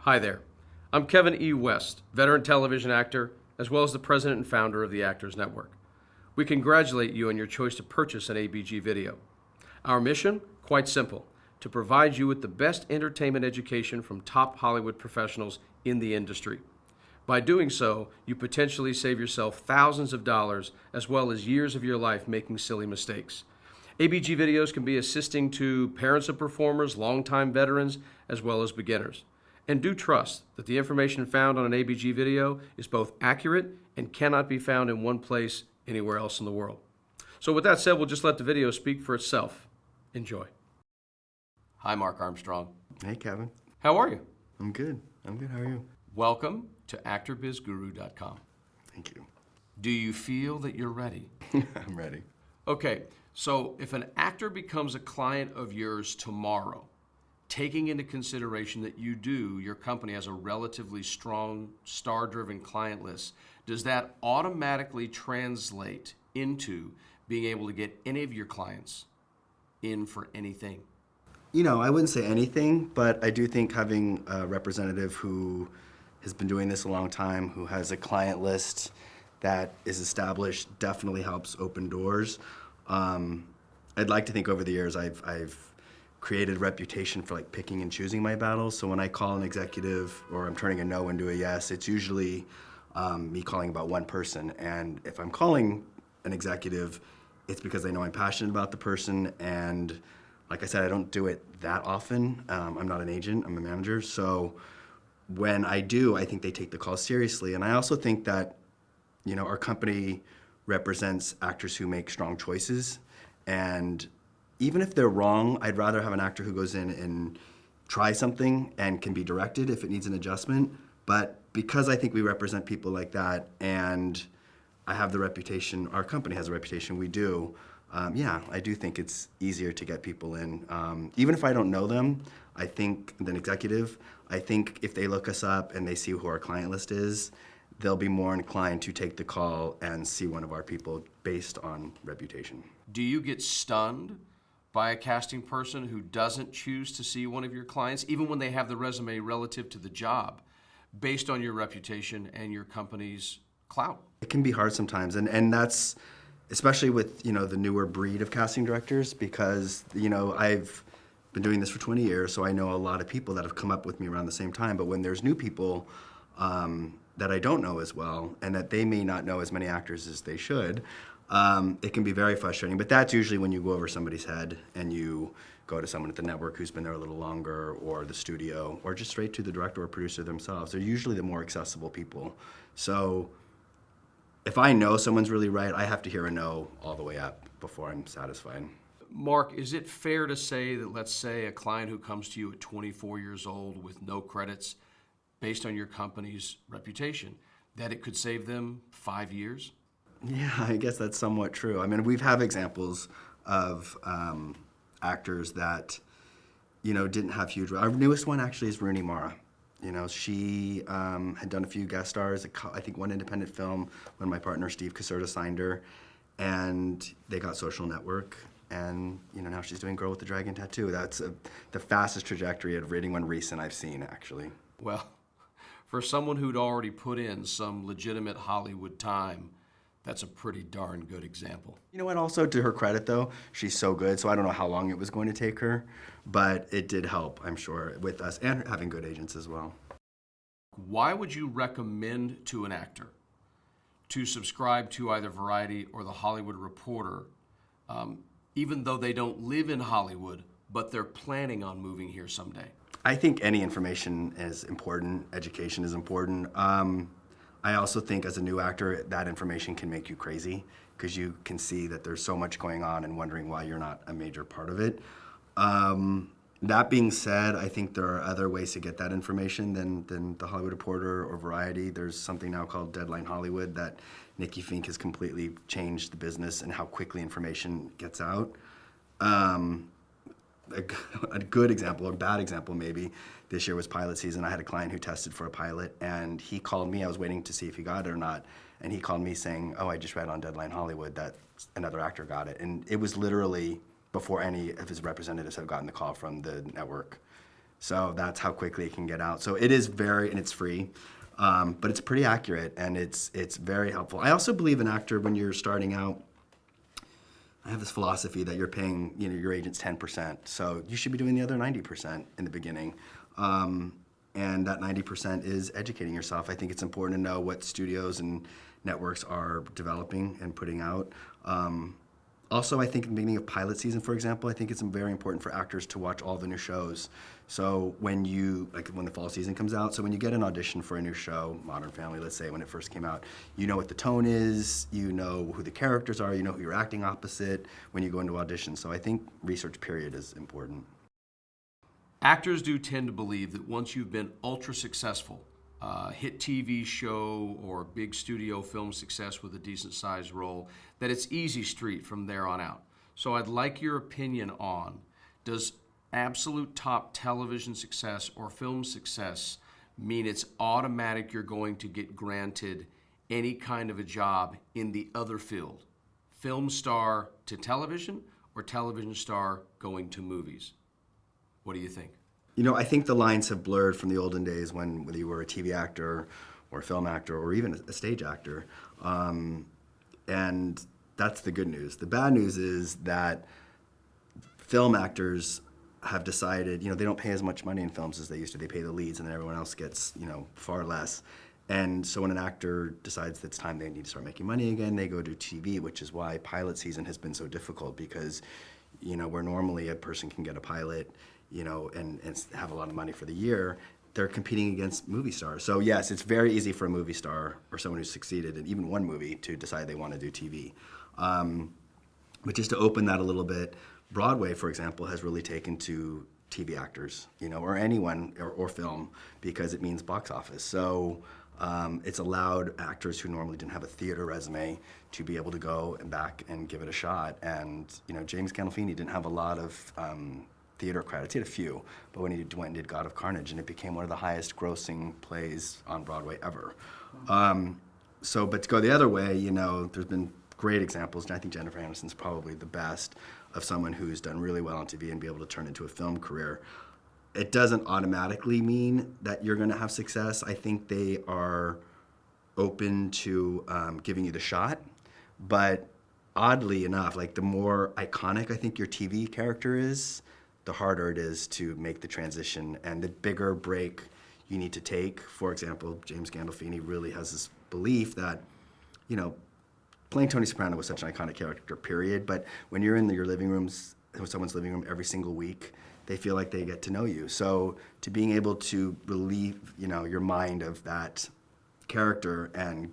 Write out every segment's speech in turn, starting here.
Hi there. I'm Kevin E. West, veteran television actor, as well as the president and founder of the Actors Network. We congratulate you on your choice to purchase an ABG video. Our mission? Quite simple, to provide you with the best entertainment education from top Hollywood professionals in the industry. By doing so, you potentially save yourself thousands of dollars as well as years of your life making silly mistakes. ABG videos can be assisting to parents of performers, longtime veterans, as well as beginners. And do trust that the information found on an ABG video is both accurate and cannot be found in one place anywhere else in the world. So with that said, we'll just let the video speak for itself. Enjoy. Hi, Mark Armstrong. Hey, Kevin. How are you? I'm good. How are you? Welcome to ActorBizGuru.com. Thank you. Do you feel that you're ready? I'm ready. Okay, so if an actor becomes a client of yours tomorrow, taking into consideration that your company has a relatively strong, star-driven client list, does that automatically translate into being able to get any of your clients in for anything? You know, I wouldn't say anything, but I do think having a representative who has been doing this a long time, who has a client list that is established, definitely helps open doors. I'd like to think over the years I've created a reputation for like picking and choosing my battles. So when I call an executive or I'm turning a no into a yes, it's usually me calling about one person. And if I'm calling an executive, it's because I know I'm passionate about the person. And like I said, I don't do it that often. I'm not an agent, I'm a manager. So when I do, I think they take the call seriously. And I also think that, you know, our company represents actors who make strong choices. And even if they're wrong, I'd rather have an actor who goes in and tries something and can be directed if it needs an adjustment. But because I think we represent people like that, and I have the reputation, our company has a reputation, we do, yeah, I do think it's easier to get people in. Even if I don't know them, I think, an executive, I think if they look us up and they see who our client list is, they'll be more inclined to take the call and see one of our people based on reputation. Do you get stunned by a casting person who doesn't choose to see one of your clients, even when they have the resume relative to the job, based on your reputation and your company's clout? It can be hard sometimes, and that's especially with, you know, the newer breed of casting directors, because, you know, I've been doing this for 20 years, so I know a lot of people that have come up with me around the same time. But when there's new people that I don't know as well, and that they may not know as many actors as they should, it can be very frustrating. But that's usually when you go over somebody's head and you go to someone at the network who's been there a little longer, or the studio, or just straight to the director or producer themselves. They're usually the more accessible people. So if I know someone's really right, I have to hear a no all the way up before I'm satisfied. Mark, is it fair to say that, let's say, a client who comes to you at 24 years old with no credits, based on your company's reputation, that it could save them 5 years? Yeah, I guess that's somewhat true. I mean, we've had examples of actors that, you know, didn't have huge. Our newest one actually is Rooney Mara. You know, she had done a few guest stars, I think one independent film when my partner Steve Caserta signed her, and they got Social Network, and, you know, now she's doing Girl with the Dragon Tattoo. That's the fastest trajectory of anyone recent I've seen, actually. Well, for someone who'd already put in some legitimate Hollywood time, that's a pretty darn good example. You know what, also to her credit though, she's so good, so I don't know how long it was going to take her, but it did help, I'm sure, with us and having good agents as well. Why would you recommend to an actor to subscribe to either Variety or The Hollywood Reporter, even though they don't live in Hollywood, but they're planning on moving here someday? I think any information is important. Education is important. I also think as a new actor, that information can make you crazy, because you can see that there's so much going on and wondering why you're not a major part of it. That being said, I think there are other ways to get that information than The Hollywood Reporter or Variety. There's something now called Deadline Hollywood that Nikki Fink has completely changed the business and how quickly information gets out. A good example, or a bad example maybe, this year was pilot season. I had a client who tested for a pilot, and he called me. I was waiting to see if he got it or not, and he called me saying, oh, I just read on Deadline Hollywood that another actor got it. And it was literally before any of his representatives had gotten the call from the network. So that's how quickly it can get out. So it is and it's free, but it's pretty accurate and it's very helpful. I also believe an actor, when you're starting out, I have this philosophy that you're paying, your agents 10%, so you should be doing the other 90% in the beginning. And that 90% is educating yourself. I think it's important to know what studios and networks are developing and putting out. Also, I think in the beginning of pilot season, for example, I think it's very important for actors to watch all the new shows. So when the fall season comes out, so when you get an audition for a new show, Modern Family, let's say, when it first came out, you know what the tone is, you know who the characters are, you know who you're acting opposite when you go into audition. So I think research period is important. Actors do tend to believe that once you've been ultra successful, hit TV show or big studio film success with a decent sized role, that it's easy street from there on out. So I'd like your opinion on, does absolute top television success or film success mean it's automatic you're going to get granted any kind of a job in the other field? Film star to television or television star going to movies? What do you think? I think the lines have blurred from the olden days when whether you were a TV actor or a film actor or even a stage actor. And that's the good news. The bad news is that film actors have decided, they don't pay as much money in films as they used to. They pay the leads and then everyone else gets, far less. And so when an actor decides that it's time they need to start making money again, they go to TV, which is why pilot season has been so difficult because, where normally a person can get a pilot, and have a lot of money for the year, they're competing against movie stars. So yes, it's very easy for a movie star or someone who's succeeded in even one movie to decide they want to do TV. But just to open that a little bit, Broadway, for example, has really taken to TV actors, or anyone or film because it means box office. So it's allowed actors who normally didn't have a theater resume to be able to go and back and give it a shot. And James Gandolfini didn't have a lot of theater credits. He had a few, but when he went and did God of Carnage, and it became one of the highest grossing plays on Broadway ever. But to go the other way, there's been great examples, and I think Jennifer Aniston's probably the best, of someone who's done really well on TV and be able to turn into a film career. It doesn't automatically mean that you're going to have success. I think they are open to giving you the shot, but oddly enough, the more iconic I think your TV character is, the harder it is to make the transition and the bigger break you need to take. For example, James Gandolfini really has this belief that, playing Tony Soprano was such an iconic character, period, but when you're in your living rooms, someone's living room every single week, they feel like they get to know you. So to being able to relieve, your mind of that character and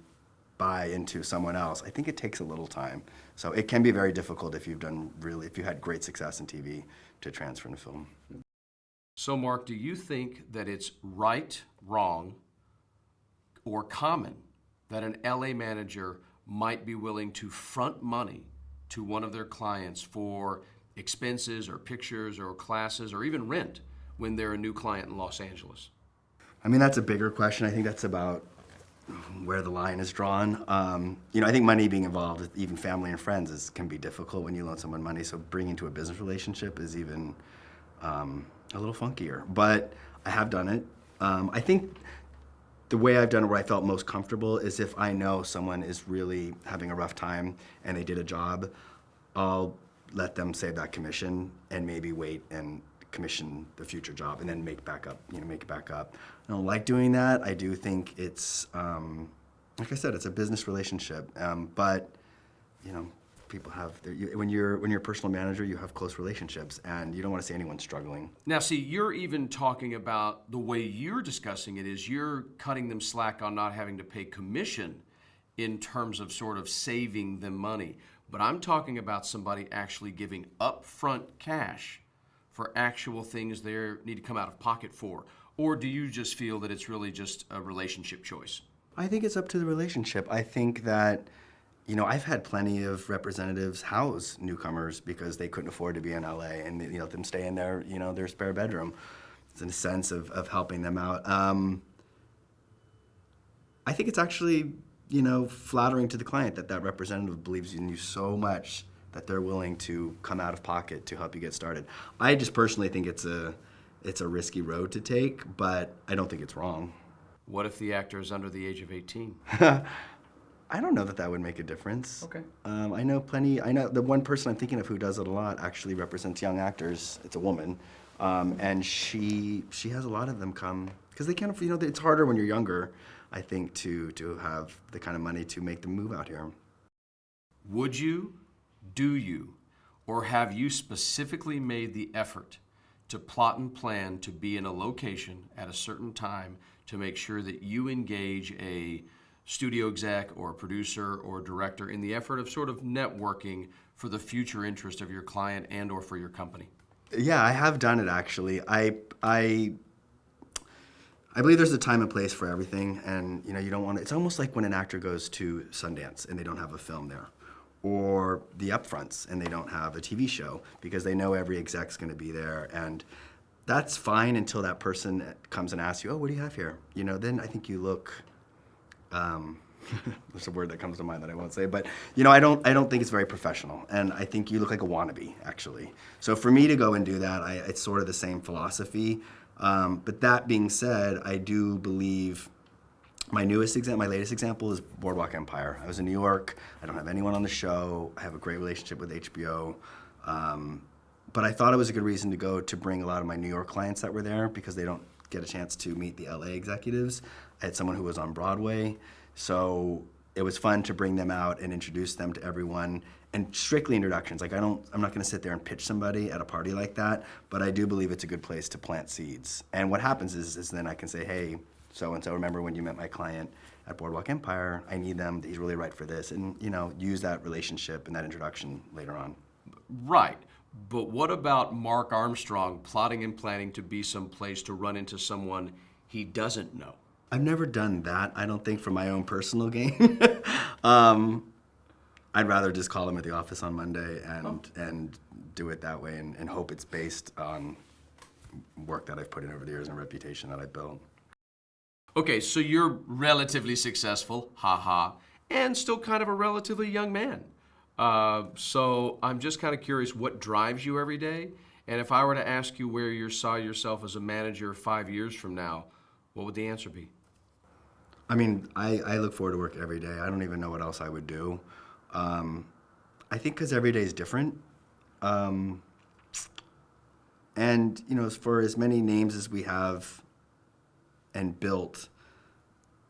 buy into someone else, I think it takes a little time. So it can be very difficult if you had great success in TV to transfer into film. So Mark, do you think that it's right, wrong, or common that an LA manager might be willing to front money to one of their clients for expenses or pictures or classes or even rent when they're a new client in Los Angeles? I mean, that's a bigger question. I think that's about where the line is drawn. I think money being involved, even family and friends, can be difficult when you loan someone money. So bringing to a business relationship is even a little funkier. But I have done it. I think the way I've done it where I felt most comfortable is if I know someone is really having a rough time and they did a job, I'll let them save that commission and maybe wait and commission the future job and then make it back up. I don't like doing that. I do think it's, like I said, it's a business relationship. But people have when you're a personal manager, you have close relationships, and you don't want to see anyone struggling. Now, see, you're even talking about the way you're discussing it is you're cutting them slack on not having to pay commission in terms of sort of saving them money. But I'm talking about somebody actually giving upfront cash for actual things they need to come out of pocket for. Or do you just feel that it's really just a relationship choice? I think it's up to the relationship. I think that, I've had plenty of representatives house newcomers because they couldn't afford to be in LA and, them stay in their spare bedroom. It's in a sense of helping them out. I think it's actually, flattering to the client that representative believes in you so much that they're willing to come out of pocket to help you get started. I just personally think it's it's a risky road to take, but I don't think it's wrong. What if the actor is under the age of 18? I don't know that that would make a difference. Okay. I know plenty. I know the one person I'm thinking of who does it a lot actually represents young actors. It's a woman, and she has a lot of them come because they can't. It's harder when you're younger, I think, to have the kind of money to make them move out here. Would you, do you, or have you specifically made the effort to plot and plan to be in a location at a certain time to make sure that you engage a studio exec or a producer or director in the effort of sort of networking for the future interest of your client and or for your company? Yeah, I have done it actually. I believe there's a time and place for everything, and you don't want to. It's almost like when an actor goes to Sundance and they don't have a film there, or the upfronts and they don't have a TV show because they know every exec's going to be there, and that's fine until that person comes and asks you, "Oh, what do you have here?" Then I think you look. There's a word that comes to mind that I won't say, but I don't think it's very professional, and I think you look like a wannabe actually. So for me to go and do that, it's sort of the same philosophy. But that being said, I do believe my latest example is Boardwalk Empire. I was in New York. I don't have anyone on the show. I have a great relationship with HBO. But I thought it was a good reason to go to bring a lot of my New York clients that were there because they don't get a chance to meet the LA executives. I had someone who was on Broadway. So it was fun to bring them out and introduce them to everyone, and strictly introductions. Like I'm not going to sit there and pitch somebody at a party like that, but I do believe it's a good place to plant seeds. And what happens is then I can say, hey, so-and-so, remember when you met my client at Boardwalk Empire? I need them, he's really right for this, and use that relationship and that introduction later on. Right. But what about Mark Armstrong plotting and planning to be someplace to run into someone he doesn't know? I've never done that, I don't think, for my own personal gain. I'd rather just call him at the office on Monday and do it that way and hope it's based on work that I've put in over the years and reputation that I've built. Okay, so you're relatively successful, and still kind of a relatively young man. So I'm just kind of curious what drives you every day, and if I were to ask you where you saw yourself as a manager 5 years from now, what would the answer be? I mean, I look forward to work every day. I don't even know what else I would do. I think because every day is different. And, for as many names as we have and built,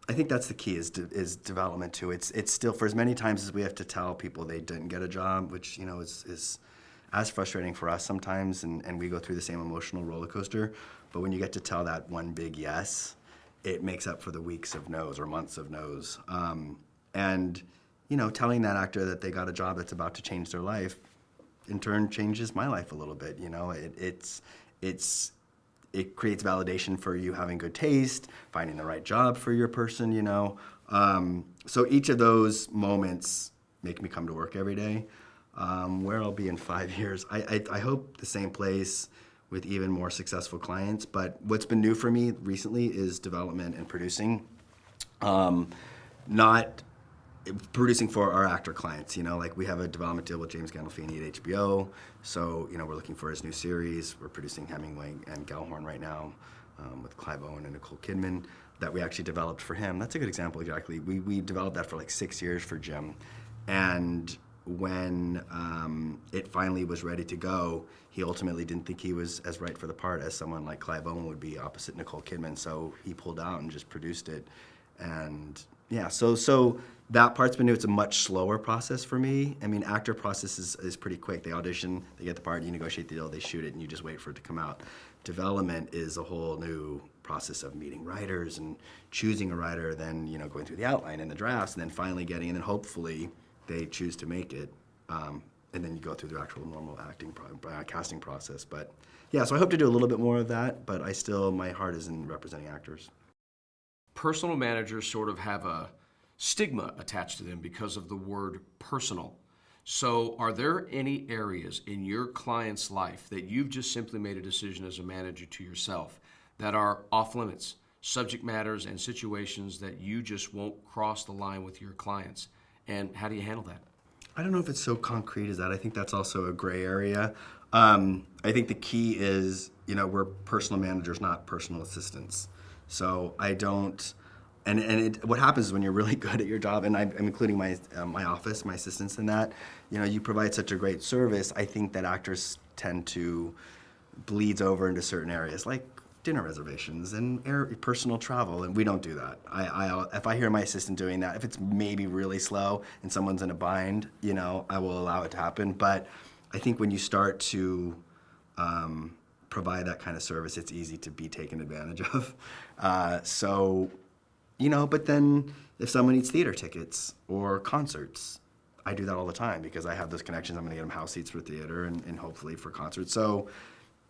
I think that's the key is development too. It's still, for as many times as we have to tell people they didn't get a job, which, is as frustrating for us sometimes, and we go through the same emotional roller coaster. But when you get to tell that one big yes, it makes up for the weeks of no's or months of no's. And telling that actor that they got a job that's about to change their life, in turn changes my life a little bit. It creates validation for you having good taste, finding the right job for your person. So each of those moments make me come to work every day. Where I'll be in 5 years, I hope the same place with even more successful clients. But what's been new for me recently is development and producing. Not producing for our actor clients, like we have a development deal with James Gandolfini at HBO. So, we're looking for his new series. We're producing Hemingway and Gellhorn right now with Clive Owen and Nicole Kidman that we actually developed for him. That's a good example, exactly. We developed that for like 6 years for Jim. And when it finally was ready to go, he ultimately didn't think he was as right for the part as someone like Clive Owen would be opposite Nicole Kidman. So he pulled out and just produced it. And yeah, so that part's been new. It's a much slower process for me. I mean, actor process is pretty quick. They audition, they get the part, you negotiate the deal, they shoot it, and you just wait for it to come out. Development is a whole new process of meeting writers and choosing a writer, then going through the outline and the drafts, and then finally getting, and then hopefully they choose to make it, and then you go through the actual normal casting process. But yeah, so I hope to do a little bit more of that, but my heart is in representing actors. Personal managers sort of have a stigma attached to them because of the word personal. So are there any areas in your client's life that you've just simply made a decision as a manager to yourself that are off limits, subject matters and situations that you just won't cross the line with your clients? And how do you handle that? I don't know if it's so concrete as that. I think that's also a gray area. I think the key is, we're personal managers, not personal assistants. So I don't, what happens is when you're really good at your job, and I'm including my office, my assistants in that, you provide such a great service. I think that actors tend to bleeds over into certain areas like dinner reservations and personal travel, and we don't do that. If I hear my assistant doing that, if it's maybe really slow and someone's in a bind, I will allow it to happen. But I think when you start to provide that kind of service, it's easy to be taken advantage of. But then if someone needs theater tickets or concerts, I do that all the time because I have those connections. I'm going to get them house seats for theater and hopefully for concerts. So,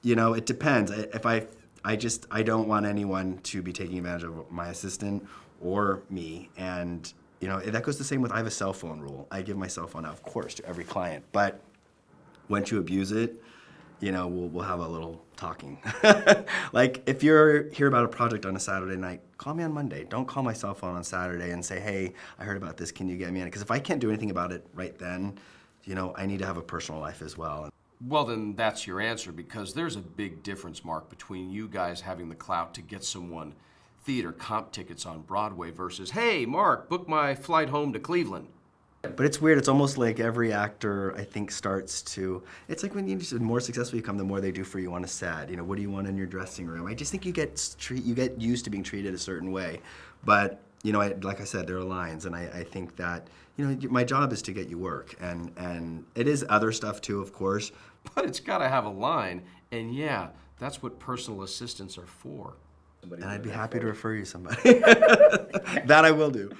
it depends. I don't want anyone to be taking advantage of my assistant or me. And, that goes the same with, I have a cell phone rule. I give my cell phone out, of course, to every client. But once you abuse it, we'll have a little talking. Like, if you're here about a project on a Saturday night, call me on Monday. Don't call my cell phone on Saturday and say, hey, I heard about this, can you get me in? Because if I can't do anything about it right then, I need to have a personal life as well. Well, then that's your answer, because there's a big difference, Mark, between you guys having the clout to get someone theater comp tickets on Broadway versus, hey, Mark, book my flight home to Cleveland. But it's weird. It's almost like every actor, I think, starts to... It's like when the more successful you become, the more they do for you on a set. What do you want in your dressing room? I just think you get used to being treated a certain way. But, like I said, there are lines, and I think that, my job is to get you work. And it is other stuff, too, of course. But it's got to have a line, and yeah, that's what personal assistants are for. And I'd be happy to refer you somebody. That I will do.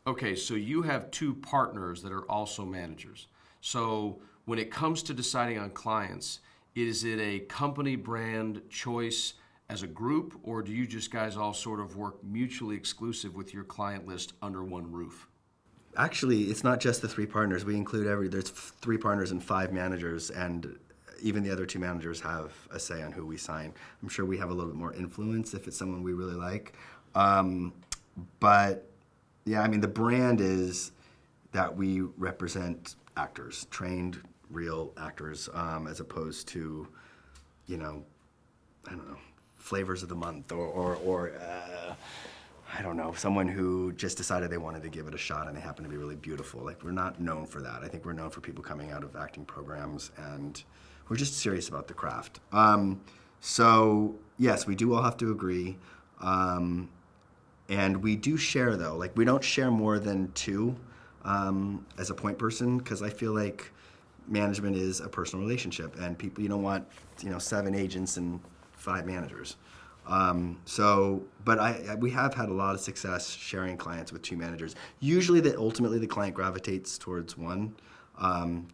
Okay, so you have two partners that are also managers. So when it comes to deciding on clients, is it a company brand choice as a group, or do you just guys all sort of work mutually exclusive with your client list under one roof? Actually, it's not just the three partners. We include there's 3 partners and 5 managers, and even the other 2 managers have a say on who we sign. I'm sure we have a little bit more influence if it's someone we really like. But yeah, the brand is that we represent actors, trained, real actors, as opposed to, I don't know, flavors of the month or I don't know, someone who just decided they wanted to give it a shot and they happen to be really beautiful. Like, we're not known for that. I think we're known for people coming out of acting programs, and we're just serious about the craft. So yes, we do all have to agree. And we do share, though. Like, we don't share more than 2 as a point person, because I feel like management is a personal relationship, and people, you don't want 7 agents and 5 managers. But we have had a lot of success sharing clients with 2 managers. Usually, ultimately the client gravitates towards one,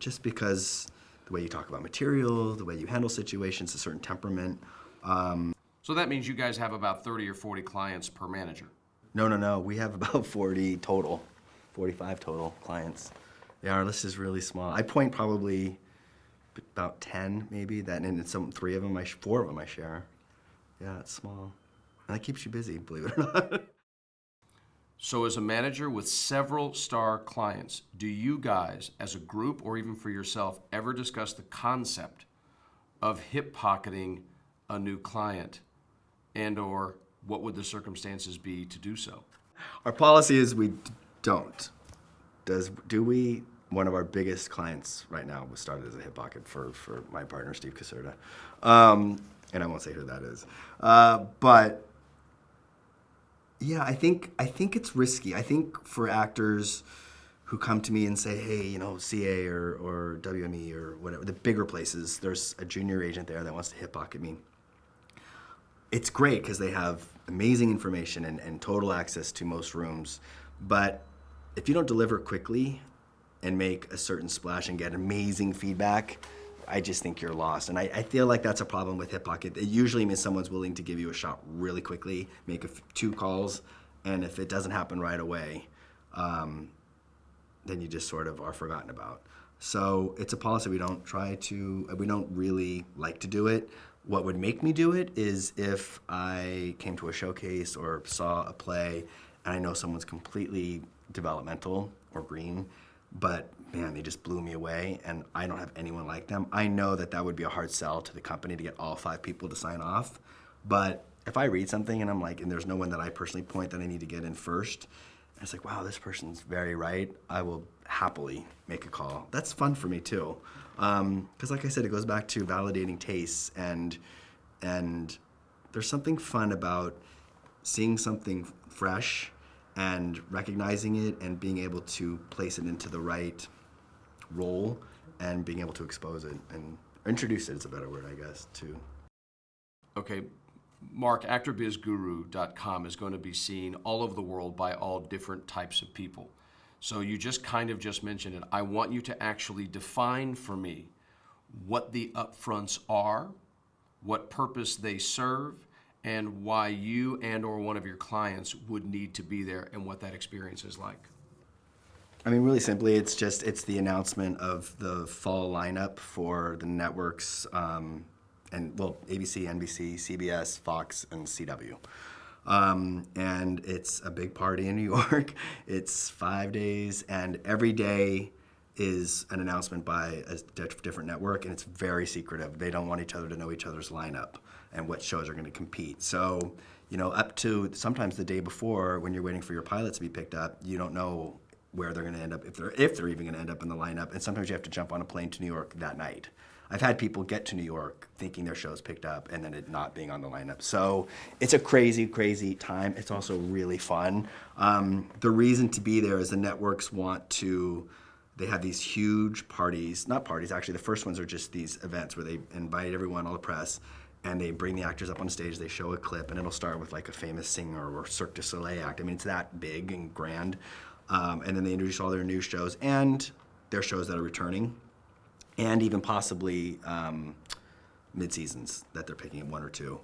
just because the way you talk about material, the way you handle situations, a certain temperament. So that means you guys have about 30 or 40 clients per manager. No. We have about 40 total, 45 total clients. Yeah, our list is really small. I point probably about 10, maybe. That, and 4 of them I share. Yeah, it's small. And that keeps you busy, believe it or not. So as a manager with several star clients, do you guys, as a group or even for yourself, ever discuss the concept of hip pocketing a new client, and or what would the circumstances be to do so? Our policy is we don't. Do we? One of our biggest clients right now was started as a hip pocket for my partner, Steve Caserta. And I won't say who that is. But yeah, I think it's risky. I think for actors who come to me and say, hey, CA or WME or whatever, the bigger places, there's a junior agent there that wants to hip pocket me. It's great because they have amazing information and total access to most rooms. But if you don't deliver quickly and make a certain splash and get amazing feedback, I just think you're lost. And I feel like that's a problem with hip pocket. It usually means someone's willing to give you a shot really quickly, make 2 calls, and if it doesn't happen right away, then you just sort of are forgotten about. So it's a policy we don't really like to do it. What would make me do it is if I came to a showcase or saw a play and I know someone's completely developmental or green, but man, they just blew me away, and I don't have anyone like them. I know that that would be a hard sell to the company to get all 5 people to sign off, but if I read something and I'm like, and there's no one that I personally point that I need to get in first, and it's like, wow, this person's very right, I will happily make a call. That's fun for me too, because like I said, it goes back to validating tastes, and there's something fun about seeing something fresh and recognizing it and being able to place it into the right role and being able to expose it and introduce it is a better word, I guess, too. Okay, Mark, actorbizguru.com is going to be seen all over the world by all different types of people. So you just kind of just mentioned it. I want you to actually define for me what the upfronts are, what purpose they serve, and why you and or one of your clients would need to be there and what that experience is like. I mean, really simply, it's the announcement of the fall lineup for the networks, and well, ABC, NBC, CBS, Fox, and CW. And it's a big party in New York. It's 5 days, and every day is an announcement by a different network, and it's very secretive. They don't want each other to know each other's lineup and what shows are going to compete. So, up to sometimes the day before, when you're waiting for your pilots to be picked up, you don't know where they're going to end up, if they're even going to end up in the lineup. And sometimes you have to jump on a plane to New York that night. I've had people get to New York thinking their show's picked up and then it not being on the lineup. So it's a crazy, crazy time. It's also really fun. The reason to be there is the networks they have these huge parties, not parties, actually the first ones are just these events where they invite everyone, all the press, and they bring the actors up on stage, they show a clip, and it'll start with like a famous singer or Cirque du Soleil act. I mean, it's that big and grand. And then they introduce all their new shows and their shows that are returning, and even possibly mid-seasons that they're picking 1 or 2.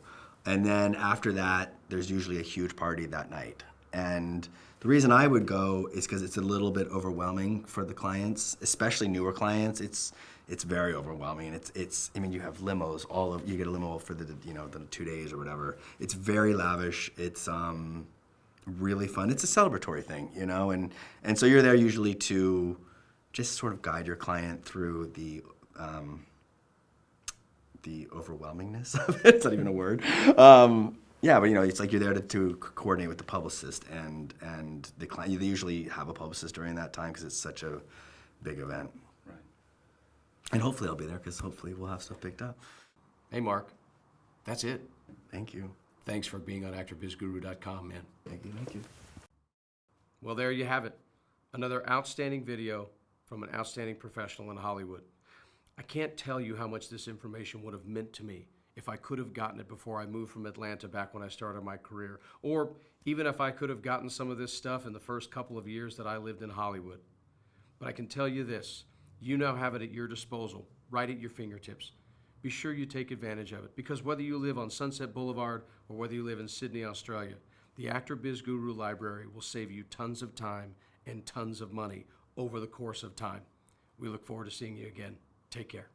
And then after that, there's usually a huge party that night. And the reason I would go is because it's a little bit overwhelming for the clients, especially newer clients. It's very overwhelming. It's I mean, you have limos, you get a limo for the 2 days or whatever. It's very lavish. It's really fun. It's a celebratory thing, and so you're there usually to just sort of guide your client through the overwhelmingness of it. It's not even a word. Yeah, but it's like you're there to coordinate with the publicist and the client. They usually have a publicist during that time because it's such a big event. Right. And hopefully I'll be there because hopefully we'll have stuff picked up. Hey, Mark, that's it. Thank you. Thanks for being on actorbizguru.com, man. Thank you. Well, there you have it. Another outstanding video from an outstanding professional in Hollywood. I can't tell you how much this information would have meant to me if I could have gotten it before I moved from Atlanta back when I started my career, or even if I could have gotten some of this stuff in the first couple of years that I lived in Hollywood. But I can tell you this, you now have it at your disposal, right at your fingertips. Be sure you take advantage of it, because whether you live on Sunset Boulevard or whether you live in Sydney, Australia, the Actor Biz Guru Library will save you tons of time and tons of money over the course of time. We look forward to seeing you again. Take care.